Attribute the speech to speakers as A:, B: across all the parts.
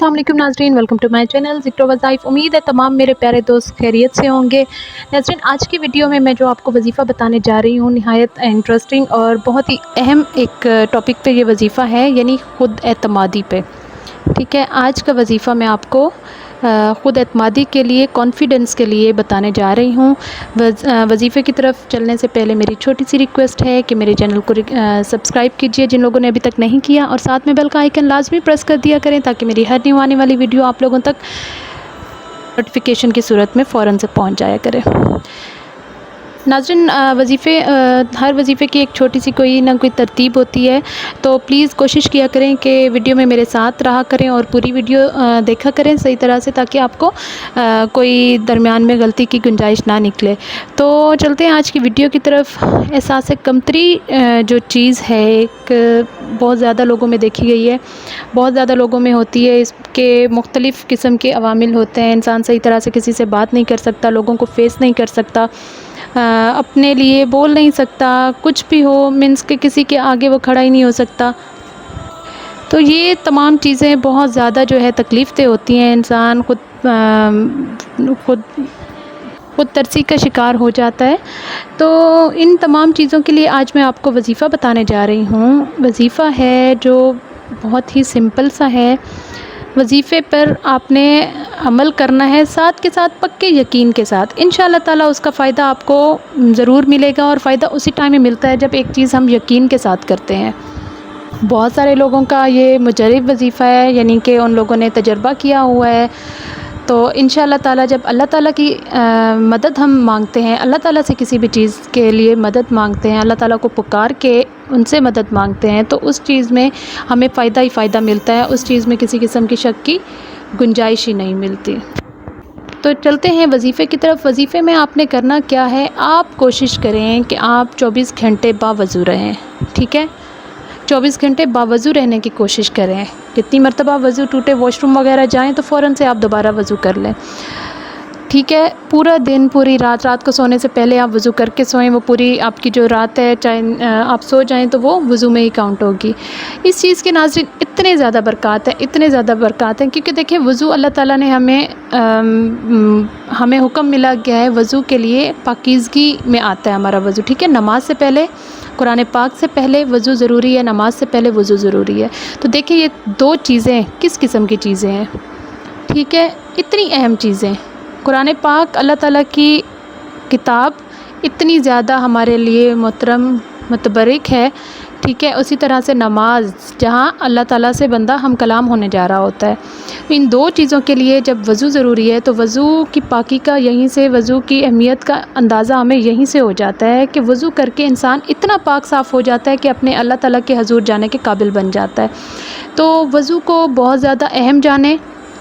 A: अस्सलाम वालेकुम नाज़रीन, वेलकम टू माय चैनल ज़िक्र वज़ाइफ। उम्मीद है तमाम मेरे प्यारे दोस्त खैरियत से होंगे। नाज़रीन, आज की वीडियो में मैं जो आपको वजीफ़ा बताने जा रही हूँ निहायत इंटरेस्टिंग और बहुत ही अहम एक टॉपिक पे ये वजीफ़ा है, यानी खुद एतमादी पे। ठीक है, आज का वजीफ़ा मैं आपको खुद एतमादी के लिए, कॉन्फिडेंस के लिए बताने जा रही हूँ। वजीफ़े की तरफ चलने से पहले मेरी छोटी सी रिक्वेस्ट है कि मेरे चैनल को सब्सक्राइब कीजिए जिन लोगों ने अभी तक नहीं किया, और साथ में बेल का आइकन लाजमी प्रेस कर दिया करें ताकि मेरी हर न्यू आने वाली वीडियो आप लोगों तक नोटिफिकेशन की सूरत में फ़ौरन से पहुँच जाया करे। नाज़रीन, हर वजीफ़े की एक छोटी सी कोई ना कोई तरतीब होती है, तो प्लीज़ कोशिश किया करें कि वीडियो में मेरे साथ रहा करें और पूरी वीडियो देखा करें सही तरह से, ताकि आपको कोई दरमियान में गलती की गुंजाइश ना निकले। तो चलते हैं आज की वीडियो की तरफ। एहसास कमतरी जो चीज़ है, एक बहुत ज़्यादा लोगों में देखी गई है, बहुत ज़्यादा लोगों में होती है। इसके मुख्तलिफ़ किस्म के अवामिल होते हैं। इंसान सही तरह से किसी से बात नहीं कर सकता, लोगों को फेस नहीं कर सकता, अपने लिए बोल नहीं सकता, कुछ भी हो मीन्स के किसी के आगे वो खड़ा ही नहीं हो सकता। तो ये तमाम चीज़ें बहुत ज़्यादा जो है तकलीफ़ दे होती हैं। इंसान खुद तरसी का शिकार हो जाता है। तो इन तमाम चीज़ों के लिए आज मैं आपको वजीफ़ा बताने जा रही हूँ। वजीफ़ा है जो बहुत ही सिंपल सा है। वजीफ़े पर आपने अमल करना है, साथ के साथ पक्के यकीन के साथ। इंशाअल्लाह ताला उसका फ़ायदा आपको ज़रूर मिलेगा, और फ़ायदा उसी टाइम में मिलता है जब एक चीज़ हम यकीन के साथ करते हैं। बहुत सारे लोगों का ये मुजरब वजीफ़ा है, यानी कि उन लोगों ने तजर्बा किया हुआ है। तो इंशाअल्लाह ताला जब अल्लाह ताला की मदद हम मांगते हैं, अल्लाह ताला से किसी भी चीज़ के लिए मदद मांगते हैं, अल्लाह ताला को पुकार के उनसे मदद मांगते हैं, तो उस चीज़ में हमें फ़ायदा ही फ़ायदा मिलता है। उस चीज़ में किसी किस्म की शक की गुंजाइश ही नहीं मिलती। तो चलते हैं वजीफ़े की तरफ। वजीफ़े में आपने करना क्या है, आप कोशिश करें कि आप 24 घंटे बावज़ू रहें। ठीक है, 24 घंटे बावज़ू रहने की कोशिश करें। कितनी मरतबा वज़ू टूटे, वॉशरूम वगैरह जाएं तो फ़ौरन से आप दोबारा वज़ू कर लें। ठीक है, पूरा दिन, पूरी रात को सोने से पहले आप वज़ू करके सोएं। वो पूरी आपकी जो रात है, चाहे आप सो जाएं तो वो वज़ू में ही काउंट होगी। इस चीज़ के नाज़रीन इतने ज़्यादा बरक़ात हैं, इतने ज़्यादा बरक़ात हैं, क्योंकि देखिए वज़ू अल्लाह ताला ने हमें हुक्म मिला गया है वज़ू के लिए, पाकीज़गी में आता है हमारा वज़ू। ठीक है, नमाज से पहले, कुरान पाक से पहले वज़ू ज़रूरी है, नमाज से पहले वज़ू ज़रूरी है। तो देखिए ये दो चीज़ें किस किस्म की चीज़ें हैं। ठीक है, इतनी अहम चीज़ें। कुरान पाक अल्लाह ताला की किताब इतनी ज़्यादा हमारे लिए मोहतरम मुतबरिक है। ठीक है, उसी तरह से नमाज, जहाँ अल्लाह ताला से बंदा हम कलाम होने जा रहा होता है। इन दो चीज़ों के लिए जब वज़ू ज़रूरी है, तो वज़ू की पाकी का यहीं से, वज़ू की अहमियत का अंदाज़ा हमें यहीं से हो जाता है कि वज़ू करके इंसान इतना पाक साफ़ हो जाता है कि अपने अल्लाह ताला के हज़ूर जाने के काबिल बन जाता है। तो वज़ू को बहुत ज़्यादा अहम जाने।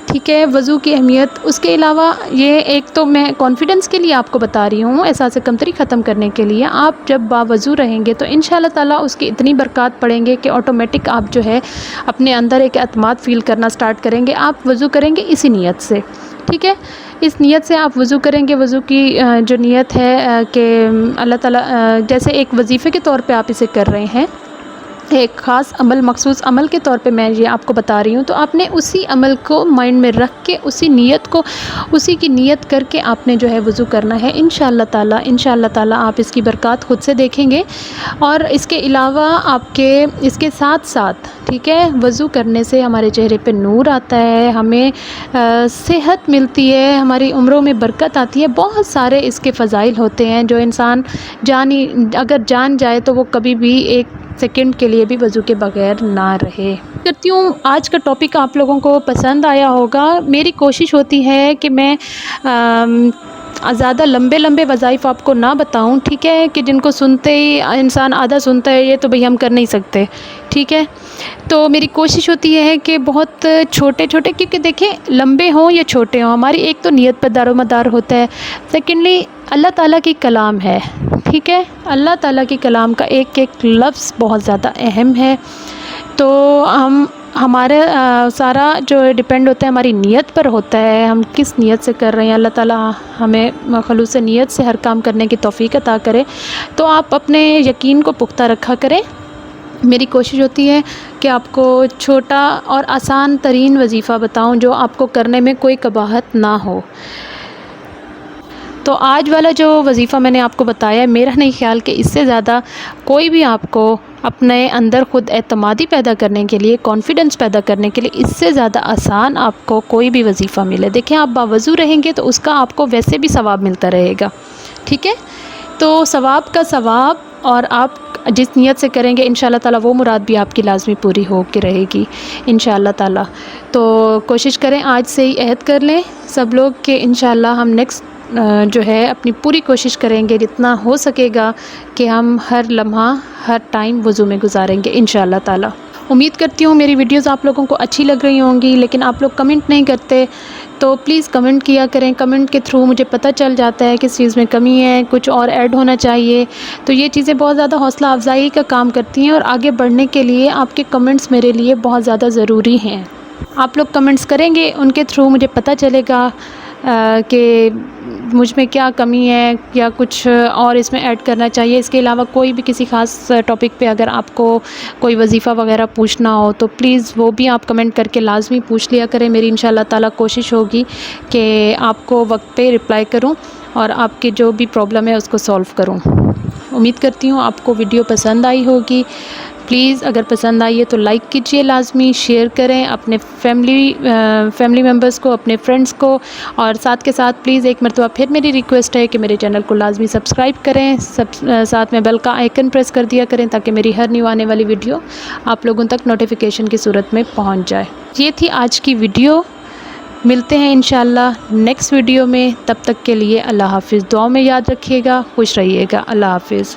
A: ठीक है, वज़ू की अहमियत। उसके अलावा ये एक तो मैं कॉन्फिडेंस के लिए आपको बता रही हूँ, एहसास कमतरी ख़त्म करने के लिए। आप जब बावज़ू रहेंगे तो इंशाअल्लाह ताला उसकी इतनी बरक़ात पड़ेंगे कि ऑटोमेटिक आप जो है अपने अंदर एक एतमाद फ़ील करना स्टार्ट करेंगे। आप वज़ू करेंगे इसी नीयत से। ठीक है, इस नीयत से आप वज़ू करेंगे। वज़ू की जो नीयत है कि अल्लाह ताला, जैसे एक वजीफ़े के तौर पर आप इसे कर रहे हैं, एक ख़ास अमल, मखसूस अमल के तौर पे मैं ये आपको बता रही हूँ, तो आपने उसी अमल को माइंड में रख के, उसी नीयत को, उसी की नीयत करके आपने जो है वज़ू करना है। इंशाअल्लाह ताला आप इसकी बरक़ात ख़ुद से देखेंगे। और इसके अलावा आपके इसके साथ साथ, ठीक है, वज़ू करने से हमारे चेहरे पे नूर आता है, हमें सेहत मिलती है, हमारी उम्रों में बरकत आती है। बहुत सारे इसके फ़ज़ाइल होते हैं जो इंसान अगर जान जाए तो वो कभी भी एक सेकंड के लिए भी वज़ू के बग़ैर ना रहे। करती हूँ आज का टॉपिक आप लोगों को पसंद आया होगा। मेरी कोशिश होती है कि मैं ज़्यादा लंबे वज़ाइफ आपको ना बताऊं। ठीक है, कि जिनको सुनते ही इंसान आधा सुनता है, ये तो भाई हम कर नहीं सकते। ठीक है, तो मेरी कोशिश होती है कि बहुत छोटे, क्योंकि देखें लंबे हों या छोटे हों, हमारी एक तो नीयत पर दारोमदार होता है। सेकेंडली अल्लाह ताला की कलाम है। ठीक है, अल्लाह ताला की कलाम का एक एक लफ्ज़ बहुत ज़्यादा अहम है। तो हमारे सारा जो डिपेंड होता है हमारी नीयत पर होता है, हम किस नीयत से कर रहे हैं। अल्लाह ताला हमें खलूस नीयत से हर काम करने की तौफ़ीक अता करे। तो आप अपने यकीन को पुख्ता रखा करें میری کوشش ہوتی ہے کہ آپ کو چھوٹا اور آسان ترین وظیفہ بتاؤں جو آپ کو کرنے میں کوئی قباحت نہ ہو۔ تو آج والا جو وظیفہ میں نے آپ کو بتایا ہے، میرا نہیں خیال کہ اس سے زیادہ کوئی بھی آپ کو اپنے اندر خود اعتمادی پیدا کرنے کے لیے، کانفیڈنس پیدا کرنے کے لیے، اس سے زیادہ آسان آپ کو کوئی بھی وظیفہ ملے۔ دیکھیں آپ باوضو رہیں گے تو اس کا آپ کو ویسے بھی ثواب ملتا رہے گا، ٹھیک ہے؟ تو ثواب کا ثواب، اور آپ جس نیت سے کریں گے انشاءاللہ تعالیٰ وہ مراد بھی آپ کی لازمی پوری ہو کے رہے گی انشاءاللہ تعالیٰ۔ تو کوشش کریں آج سے ہی عہد کر لیں سب لوگ کہ انشاءاللہ ہم نیکسٹ جو ہے اپنی پوری کوشش کریں گے جتنا ہو سکے گا کہ ہم ہر لمحہ ہر ٹائم وضو میں گزاریں گے انشاءاللہ تعالیٰ۔ امید کرتی ہوں میری ویڈیوز آپ لوگوں کو اچھی لگ رہی ہوں گی، لیکن آپ لوگ کمنٹ نہیں کرتے، تو پلیز کمنٹ کیا کریں۔ کمنٹ کے تھرو مجھے پتہ چل جاتا ہے کس چیز میں کمی ہے، کچھ اور ایڈ ہونا چاہیے، تو یہ چیزیں بہت زیادہ حوصلہ افزائی کا کام کرتی ہیں، اور آگے بڑھنے کے لیے آپ کے کمنٹس میرے لیے بہت زیادہ ضروری ہیں۔ آپ لوگ کمنٹس کریں گے، ان کے تھرو مجھے پتہ چلے گا کہ مجھ میں کیا کمی ہے یا کچھ اور اس میں ایڈ کرنا چاہیے۔ اس کے علاوہ کوئی بھی کسی خاص ٹاپک پہ اگر آپ کو کوئی وظیفہ وغیرہ پوچھنا ہو تو پلیز وہ بھی آپ کمنٹ کر کے لازمی پوچھ لیا کریں۔ میری انشاءاللہ تعالیٰ کوشش ہوگی کہ آپ کو وقت پہ رپلائی کروں اور آپ کی جو بھی پرابلم ہے اس کو سولو کروں۔ امید کرتی ہوں آپ کو ویڈیو پسند آئی ہوگی۔ پلیز اگر پسند آئی ہے تو لائک کیجئے، لازمی شیئر کریں اپنے فیملی ممبرس کو، اپنے فرینڈس کو، اور ساتھ کے ساتھ پلیز ایک مرتبہ پھر میری ریکویسٹ ہے کہ میرے چینل کو لازمی سبسکرائب کریں، ساتھ میں بیل کا آئیکن پریس کر دیا کریں تاکہ میری ہر نیو آنے والی ویڈیو آپ لوگوں تک نوٹیفیکیشن کی صورت میں پہنچ جائے۔ یہ تھی آج کی ویڈیو، ملتے ہیں انشاءاللہ نیکسٹ ویڈیو میں، تب تک کے لیے اللہ حافظ۔ دعاؤں میں یاد رکھیے گا، خوش رہیے گا، اللہ حافظ۔